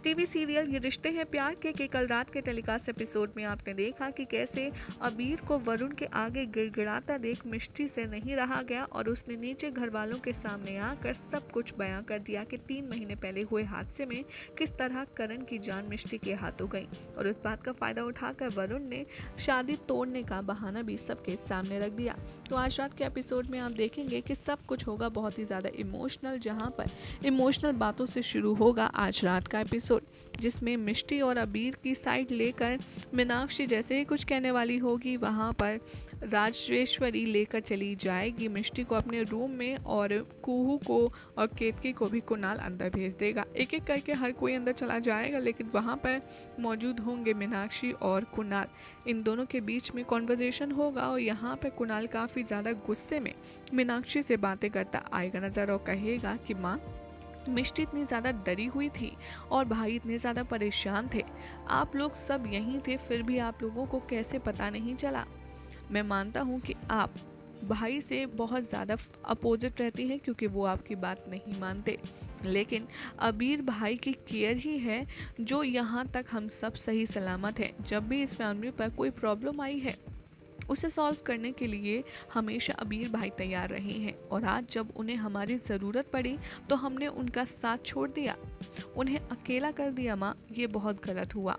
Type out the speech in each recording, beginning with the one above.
TV serial ये रिश्ते हैं प्यार के कल रात के टेलीकास्ट एपिसोड में आपने देखा कि कैसे अबीर को वरुण के आगे गिड़गिड़ाता देख मिष्टी से नहीं रहा गया और उसने नीचे घर वालों के सामने आकर सब कुछ बयां कर दिया कि 3 महीने पहले हुए हादसे में किस तरह करण की जान मिष्टी के हाथों गई। और इस बात का फायदा उठाकर वरुण ने शादी तोड़ने का बहाना भी सबके सामने रख दिया। तो आज रात के एपिसोड में आप देखेंगे कि सब कुछ होगा बहुत ही ज़्यादा इमोशनल, जहाँ पर इमोशनल बातों से शुरू होगा आज रात का एपिसोड, जिसमें मिष्टी और अबीर की साइड लेकर मीनाक्षी जैसे ही कुछ कहने वाली होगी वहाँ पर राजेश्वरी लेकर चली जाएगी मिष्टी को अपने रूम में, और कुहू को और केतकी को भी कुणाल अंदर भेज देगा। एक एक करके हर कोई अंदर चला जाएगा, लेकिन वहाँ पर मौजूद होंगे मीनाक्षी और कुणाल। इन दोनों के बीच में कॉन्वर्जेशन होगा और यहाँ पर कुणाल काफ़ी ज़्यादा गुस्से में मीनाक्षी से बातें करता आएगा नज़र और कहेगा कि माँ, मिष्टी इतनी ज़्यादा डरी हुई थी और भाई इतने ज़्यादा परेशान थे, आप लोग सब यहीं थे, फिर भी आप लोगों को कैसे पता नहीं चला। मैं मानता हूँ कि आप भाई से बहुत ज़्यादा अपोजिट रहती हैं क्योंकि वो आपकी बात नहीं मानते, लेकिन अबीर भाई की केयर ही है जो यहाँ तक हम सब सही सलामत हैं। जब भी इस फैमिली पर कोई प्रॉब्लम आई है उसे सॉल्व करने के लिए हमेशा अबीर भाई तैयार रहे हैं, और आज जब उन्हें हमारी ज़रूरत पड़ी तो हमने उनका साथ छोड़ दिया, उन्हें अकेला कर दिया। माँ, ये बहुत गलत हुआ।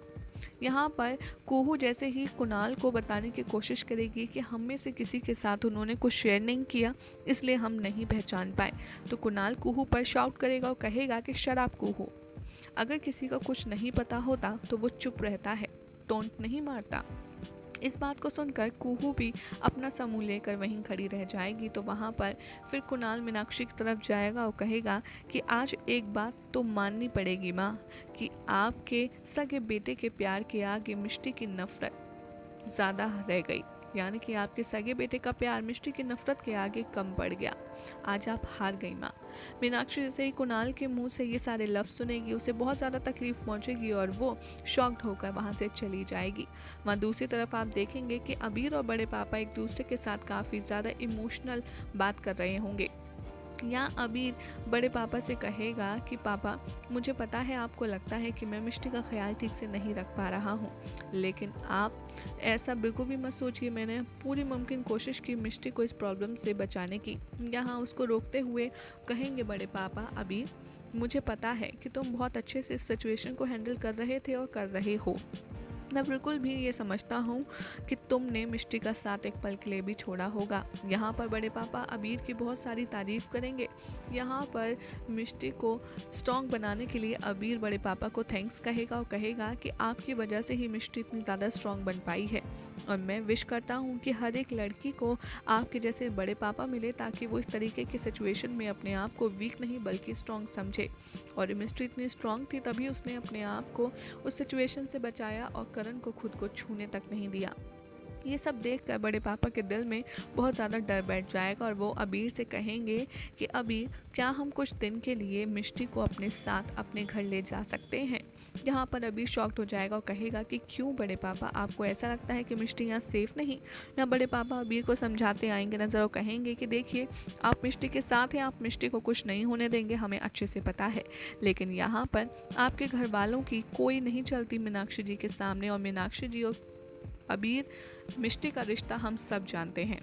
यहाँ पर कुहू जैसे ही कुणाल को बताने की कोशिश करेगी कि हम में से किसी के साथ उन्होंने कुछ शेयर नहीं किया इसलिए हम नहीं पहचान पाए, तो कुणाल कुहू पर शाउट करेगा और कहेगा कि शराब कुहू, अगर किसी का कुछ नहीं पता होता तो वो चुप रहता है, टोंट नहीं मारता। इस बात को सुनकर कुहू भी अपना समूह लेकर वहीं खड़ी रह जाएगी। तो वहाँ पर फिर कुणाल मीनाक्षी की तरफ जाएगा और कहेगा कि आज एक बात तो माननी पड़ेगी माँ, कि आपके सगे बेटे के प्यार के आगे मिष्टी की नफरत ज़्यादा रह गई, यानी कि आपके सगे बेटे का प्यार मिष्टी की नफरत के आगे कम पड़ गया। आज आप हार गई माँ। मीनाक्षी जैसे ही कुणाल के मुंह से ये सारे लफ्ज़ सुनेगी उसे बहुत ज़्यादा तकलीफ पहुंचेगी और वो शॉक्ड होकर वहाँ से चली जाएगी। वहाँ दूसरी तरफ आप देखेंगे कि अबीर और बड़े पापा एक दूसरे के साथ काफ़ी ज़्यादा इमोशनल बात कर रहे होंगे। या अबीर बड़े पापा से कहेगा कि पापा, मुझे पता है आपको लगता है कि मैं मिष्टी का ख्याल ठीक से नहीं रख पा रहा हूँ, लेकिन आप ऐसा बिल्कुल भी मत सोचिए, मैंने पूरी मुमकिन कोशिश की मिष्टी को इस प्रॉब्लम से बचाने की। यहाँ उसको रोकते हुए कहेंगे बड़े पापा, अबीर, मुझे पता है कि तुम बहुत अच्छे से इस सिचुएशन को हैंडल कर रहे थे और कर रहे हो। मैं बिल्कुल भी ये समझता हूँ कि तुमने मिष्टी का साथ एक पल के लिए भी छोड़ा होगा। यहाँ पर बड़े पापा अबीर की बहुत सारी तारीफ़ करेंगे। यहाँ पर मिष्टी को स्ट्रॉन्ग बनाने के लिए अबीर बड़े पापा को थैंक्स कहेगा और कहेगा कि आपकी वजह से ही मिष्टी इतनी ज़्यादा स्ट्रॉन्ग बन पाई है, और मैं विश करता हूँ कि हर एक लड़की को आपके जैसे बड़े पापा मिले ताकि वो इस तरीके की सिचुएशन में अपने आप को वीक नहीं बल्कि स्ट्रॉन्ग समझे। और मिष्टी इतनी स्ट्रॉन्ग थी तभी उसने अपने आप को उस सिचुएशन से बचाया और करण को खुद को छूने तक नहीं दिया। ये सब देखकर बड़े पापा के दिल में बहुत ज़्यादा डर बैठ जाएगा और वो अबीर से कहेंगे कि अबीर, क्या हम कुछ दिन के लिए मिष्टी को अपने साथ अपने घर ले जा सकते हैं। यहाँ पर अबीर शॉक्ड हो जाएगा और कहेगा कि क्यों बड़े पापा, आपको ऐसा लगता है कि मिष्टी यहाँ सेफ़ नहीं। यहाँ बड़े पापा अबीर को समझाते आएंगे नज़र और कहेंगे कि देखिए, आप मिष्टी के साथ हैं, आप मिष्टी को कुछ नहीं होने देंगे, हमें अच्छे से पता है, लेकिन यहाँ पर आपके घर वालों की कोई नहीं चलती मीनाक्षी जी के सामने, और मीनाक्षी जी और अबीर मिष्टी का रिश्ता हम सब जानते हैं।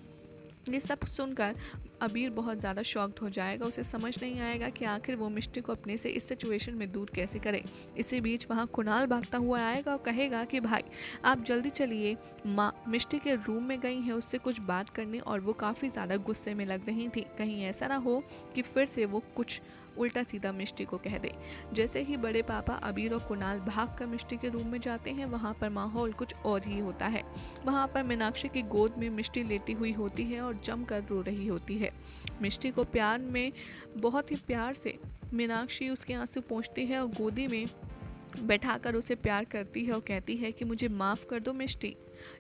ये सब सुनकर अबीर बहुत ज़्यादा शॉक्ड हो जाएगा, उसे समझ नहीं आएगा कि आखिर वो मिष्टी को अपने से इस सिचुएशन में दूर कैसे करे। इसी बीच वहाँ कुणाल भागता हुआ आएगा और कहेगा कि भाई, आप जल्दी चलिए, माँ मिष्टी के रूम में गई हैं उससे कुछ बात करने, और वो काफ़ी ज़्यादा गुस्से में लग रही थी, कहीं ऐसा ना हो कि फिर से वो कुछ उल्टा सीधा मिष्टी को कह दे। जैसे ही बड़े पापा अबीर और कुणाल भाग कर मिष्टी के रूम में जाते हैं, वहाँ पर माहौल कुछ और ही होता है। वहाँ पर मीनाक्षी की गोद में मिष्टी लेटी हुई होती है और जमकर रो रही होती है। मिष्टी को प्यार में बहुत ही प्यार से मीनाक्षी उसके आंसू पोंछती है और गोदी में बैठाकर उसे प्यार करती है और कहती है कि मुझे माफ़ कर दो मिष्टी।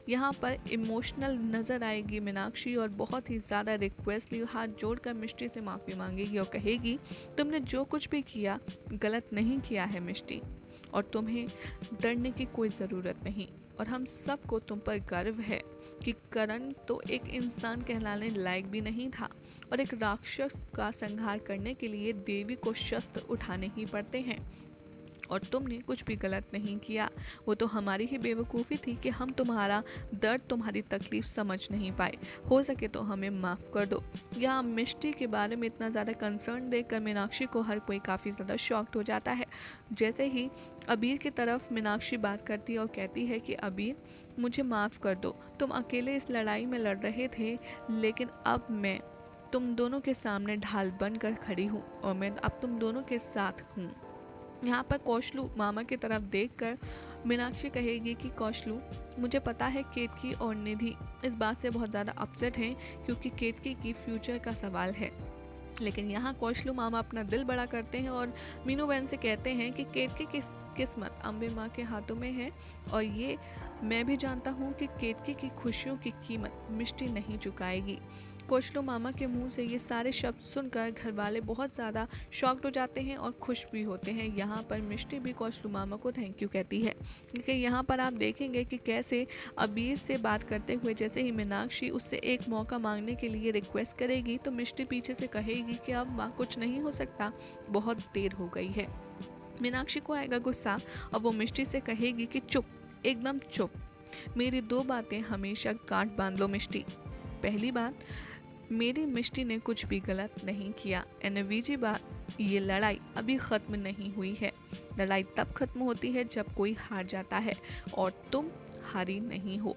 यहाँ पर इमोशनल नज़र आएगी मीनाक्षी और बहुत ही ज़्यादा रिक्वेस्टली हाथ जोड़कर मिष्टी से माफ़ी मांगेगी और कहेगी, तुमने जो कुछ भी किया गलत नहीं किया है मिष्टी, और तुम्हें डरने की कोई ज़रूरत नहीं, और हम सबको तुम पर गर्व है। कि करण तो एक इंसान कहलाने लायक भी नहीं था और एक राक्षस का संहार करने के लिए देवी को शस्त्र उठाने ही पड़ते हैं और तुमने कुछ भी गलत नहीं किया। वो तो हमारी ही बेवकूफ़ी थी कि हम तुम्हारा दर्द, तुम्हारी तकलीफ समझ नहीं पाए। हो सके तो हमें माफ़ कर दो। या मिष्टी के बारे में इतना ज़्यादा कंसर्न देखकर मीनाक्षी को हर कोई काफ़ी ज़्यादा शॉक्ड हो जाता है। जैसे ही अबीर की तरफ मीनाक्षी बात करती है और कहती है कि अबीर, मुझे माफ़ कर दो, तुम अकेले इस लड़ाई में लड़ रहे थे, लेकिन अब मैं तुम दोनों के सामने ढाल बनकर खड़ी हूँ और मैं अब तुम दोनों के साथ हूँ। यहाँ पर कौशलू मामा की तरफ देखकर मीनाक्षी कहेगी कि कौशलू, मुझे पता है केतकी और निधि इस बात से बहुत ज़्यादा अपसेट हैं क्योंकि केतकी की फ्यूचर का सवाल है। लेकिन यहाँ कौशलू मामा अपना दिल बड़ा करते हैं और मीनू बहन से कहते हैं कि केतकी की किस्मत अम्बे माँ के हाथों में है और ये मैं भी जानता हूँ कि केतकी की खुशियों की कीमत मिष्टी नहीं चुकाएगी। कौशलू मामा के मुंह से ये सारे शब्द सुनकर घर वाले बहुत ज़्यादा शॉक्ड हो जाते हैं और खुश भी होते हैं। यहाँ पर मिष्टी भी कौशलू मामा को थैंक यू कहती है। क्योंकि यहाँ पर आप देखेंगे कि कैसे अबीर से बात करते हुए जैसे ही मीनाक्षी उससे एक मौका मांगने के लिए रिक्वेस्ट करेगी तो मिष्टी पीछे से कहेगी कि अब वहाँ कुछ नहीं हो सकता, बहुत देर हो गई है। मीनाक्षी को आएगा गुस्सा और वो मिष्टी से कहेगी कि चुप, एकदम चुप, मेरी दो बातें हमेशा गांठ बांध लो मिष्टी। पहली बात, मेरी मिष्टी ने कुछ भी गलत नहीं किया। एनवीजी बात, ये लड़ाई अभी ख़त्म नहीं हुई है। लड़ाई तब ख़त्म होती है जब कोई हार जाता है और तुम हारी नहीं हो।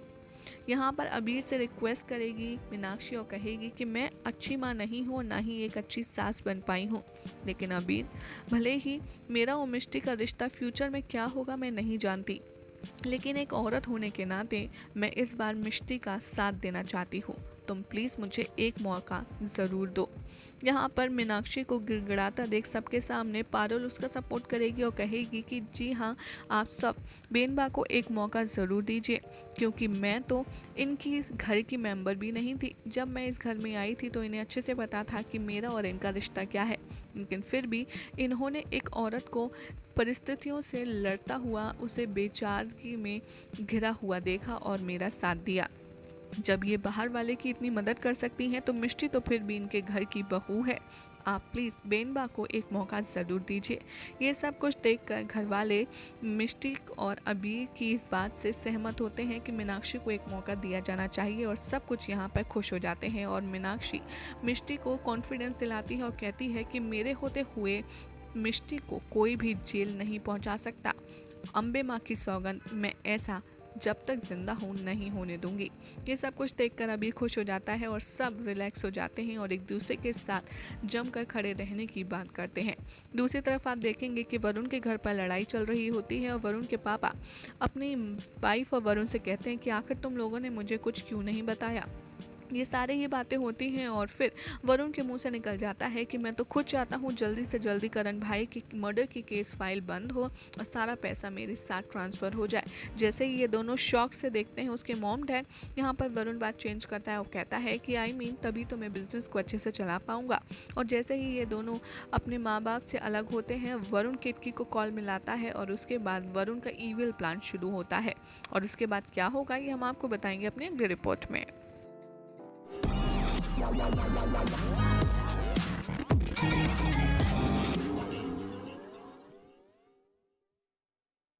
यहाँ पर अबीर से रिक्वेस्ट करेगी मीनाक्षी और कहेगी कि मैं अच्छी माँ नहीं हूँ, ना ही एक अच्छी सास बन पाई हूँ, लेकिन अबीर, भले ही मेरा और मिष्टी का रिश्ता फ्यूचर में क्या होगा मैं नहीं जानती, लेकिन एक औरत होने के नाते मैं इस बार मिष्टी का साथ देना चाहती हूँ। तुम प्लीज़ मुझे एक मौका ज़रूर दो। यहाँ पर मीनाक्षी को गिड़गिड़ाता देख सबके सामने पारुल उसका सपोर्ट करेगी और कहेगी कि जी हाँ, आप सब बेनबा को एक मौका ज़रूर दीजिए, क्योंकि मैं तो इनकी इस घर की मेंबर भी नहीं थी। जब मैं इस घर में आई थी तो इन्हें अच्छे से पता था कि मेरा और इनका रिश्ता क्या है, लेकिन फिर भी इन्होंने एक औरत को परिस्थितियों से लड़ता हुआ, उसे बेचारगी में घिरा हुआ देखा और मेरा साथ दिया। जब ये बाहर वाले की इतनी मदद कर सकती हैं तो मिष्टी तो फिर भी इनके घर की बहू है। आप प्लीज़ बेनबा को एक मौका ज़रूर दीजिए। ये सब कुछ देखकर घर वाले मिष्टी और अबीर की इस बात से सहमत होते हैं कि मीनाक्षी को एक मौका दिया जाना चाहिए और सब कुछ यहाँ पर खुश हो जाते हैं। और मीनाक्षी मिष्टी को कॉन्फिडेंस दिलाती है और कहती है कि मेरे होते हुए मिष्टी को कोई भी जेल नहीं पहुँचा सकता। अम्बे माँ की सौगंध, मैं ऐसा जब तक जिंदा हूँ नहीं होने दूंगी। ये सब कुछ देखकर अबीर खुश हो जाता है और सब रिलैक्स हो जाते हैं और एक दूसरे के साथ जमकर खड़े रहने की बात करते हैं। दूसरी तरफ आप देखेंगे कि वरुण के घर पर लड़ाई चल रही होती है और वरुण के पापा अपनी वाइफ और वरुण से कहते हैं कि आखिर तुम लोगों ने मुझे कुछ क्यों नहीं बताया। ये सारे ये बातें होती हैं और फिर वरुण के मुंह से निकल जाता है कि मैं तो खुद चाहता हूँ जल्दी से जल्दी करण भाई की मर्डर की केस फाइल बंद हो और सारा पैसा मेरे साथ ट्रांसफ़र हो जाए। जैसे ही ये दोनों शौक से देखते हैं उसके मॉम डैड, यहाँ पर वरुण बात चेंज करता है और कहता है कि आई मीन तभी तो मैं बिज़नेस को अच्छे से चला पाऊँगा। और जैसे ही ये दोनों अपने माँ बाप से अलग होते हैं, वरुण केतकी को कॉल मिलाता है और उसके बाद वरुण का ईविल प्लान शुरू होता है। और उसके बाद क्या होगा ये हम आपको बताएंगे अपनी अगली रिपोर्ट में। Thank you.